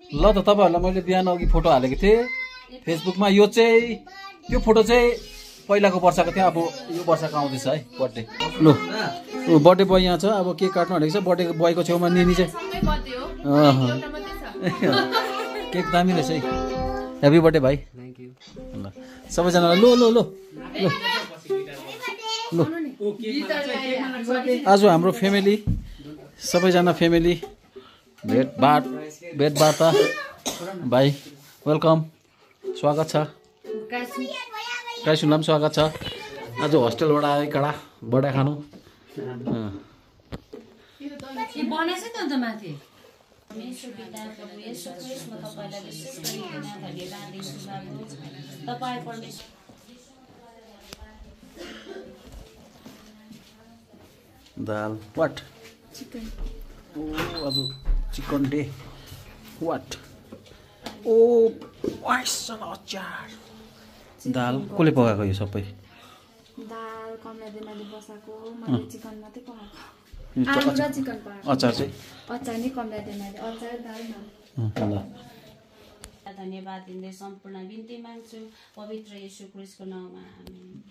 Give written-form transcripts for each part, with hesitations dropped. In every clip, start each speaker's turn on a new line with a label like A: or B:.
A: ल त तपाईँहरूलाई मैले बिहान अघि फोटो हालेको थिएँ फेसबुकमा। यो चाहिँ त्यो फोटो चाहिँ पहिलाको वर्षको थियो, अब यो वर्षको आउँदैछ है बर्थडे। ल बर्थडे बोय यहाँ छ, अब केक काट्नु भनेको छ। बर्थडे बोयको छेउमा निनी चाहिँ केक दामी रहेछ है। ह्याप्पी बर्थडे भाइ। ल सबैजनालाई लो लो लो लो। आज हाम्रो फ्यामिली सबैजना फ्यामिली भेटवार्ता। भाइ वेलकम, स्वागत छ। काइसुनलाई पनि स्वागत छ। आज होस्टेलबाट आयो कडा बडा खानु। दाल वाट ओ आज चिकन डे वाट ओ अचार। दाल कसले पकाएको यो सबै?
B: दाल कमला दिनाले बसाको, मैले चिकन मात्रै पकाएको। आलु र चिकन पकाएको।
A: अचार चाहिँ?
B: अचार नि कमला दिनाले, अचार दाल न।
A: ल
C: धन्यवाद दिँदै सम्पूर्ण बिन्ती माग्छु पवित्र येशू ख्रीष्टको नाममा, आमेन।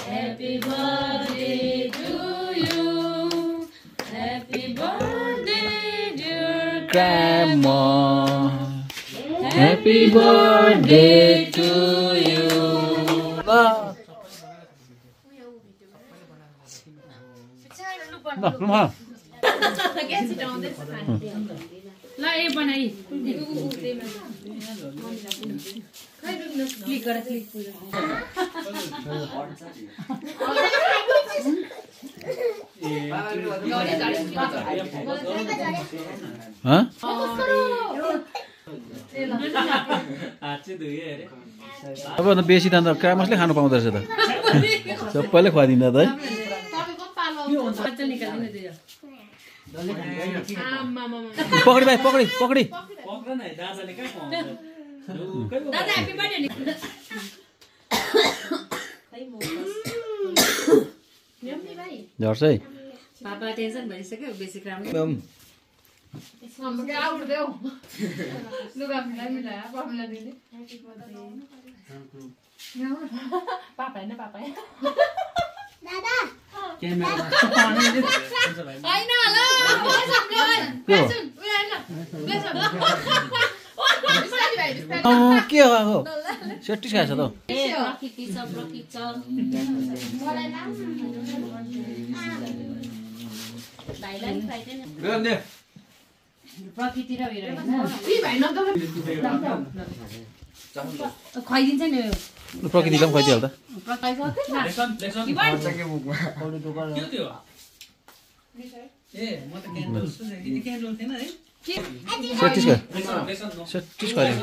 C: Happy birthday to you. Happy birthday dear
A: grandma. Happy birthday to you.
C: ला ए बनाई क्लिक गर क्लिक
A: अब त बेसी त क्रामसले खानु पाउँदो रहेछ त। सबैले खुवाइदिँदा त है। पकडी भाइ पकडी पकडी। झर्छ है।
C: पापा टेन्सन भइसक्यो बेसी काम
A: के हो सेट्टिस खाएछ त?
C: प्रकृति र खुवाइदिन्छ नि
A: प्रकृतिलाई पनि खुवाइदिइहाल त। सेट्टिस खायो।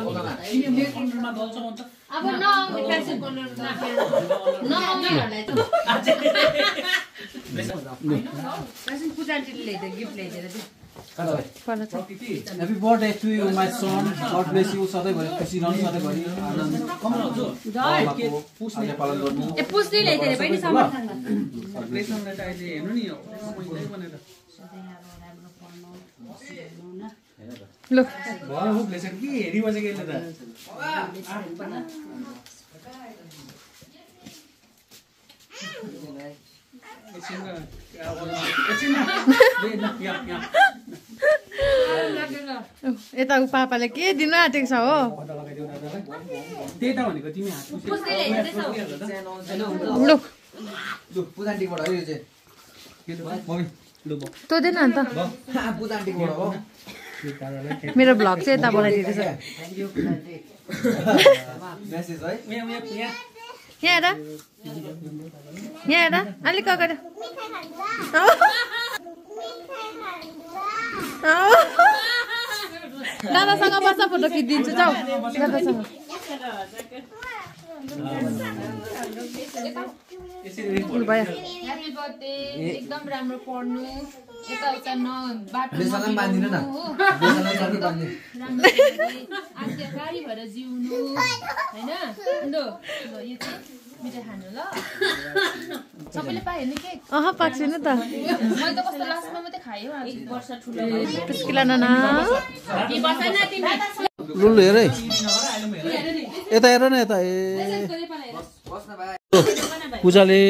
A: Happy birthday to you, my son. God bless you. सधैँभरि खुसी रहनु, सधैँभरि आनन्द पालन गर्नु।
C: ए पुस्दै ल्याइदिए पनि सामान खान
B: ल यता पापाले के दिन आँटेको छ हो? तँ दिन अन्त मेरो भ्लग चाहिँ यता बनाइदिँदैछ। यहाँ हेर अलिक अगाडि दादासँग बस्छ फोटो खिचिदिन्छु जाऊ दादासँग। भयो
D: ह्याप्पी बर्थडे, एकदम राम्रो पढ्नु, यताउता न बाटो
E: बेसालाई बाँधिन न
D: हो
E: बेसालाई सबै बाँधिन
D: आज्ञाकारी भएर जिउनु हैन लो लो यो चाहिँ मिठाई खानु ल सबैले पाए नि केक
B: पाक्छिन त
D: मैले त कस्तो लास्टमा मात्रै खाएँ आज
C: एक वर्ष ठुलो
B: त्यसकिला नाना
A: लुलु हेर है यता हेर न यता ए पूजाले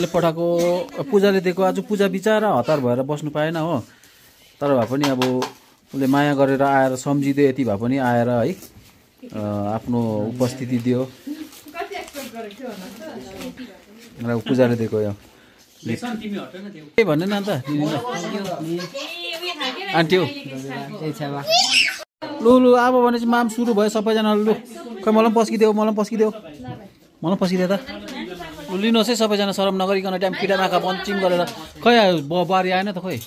A: पठाएको पूजाले दिएको आज पूजा बिचारा हतार भएर बस्नु पाएन हो तर भए पनि अब उसले माया गरेर आएर सम्झिदियो यति भए पनि आएर है आफ्नो उपस्थिति दियो र पूजाले दिएको यो के भन्ने न अन्त आन्टी हो लु लु अब भने चाहिँ माम सुरु भयो सबैजना लु खै मलाई पनि पस्किदेऊ मलाई पनि पस्किदेऊ त लु लिनुहोस् है सबैजना शरम नगरिकन ट्याम किटा माखा पञ्चिम गरेर खै बारी आएन त खोइ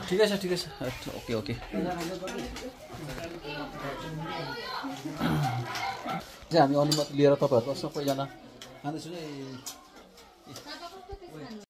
A: ठिकै छ ओके हामी अनुमति लिएर तपाईँहरूको सबैजना खाँदैछु है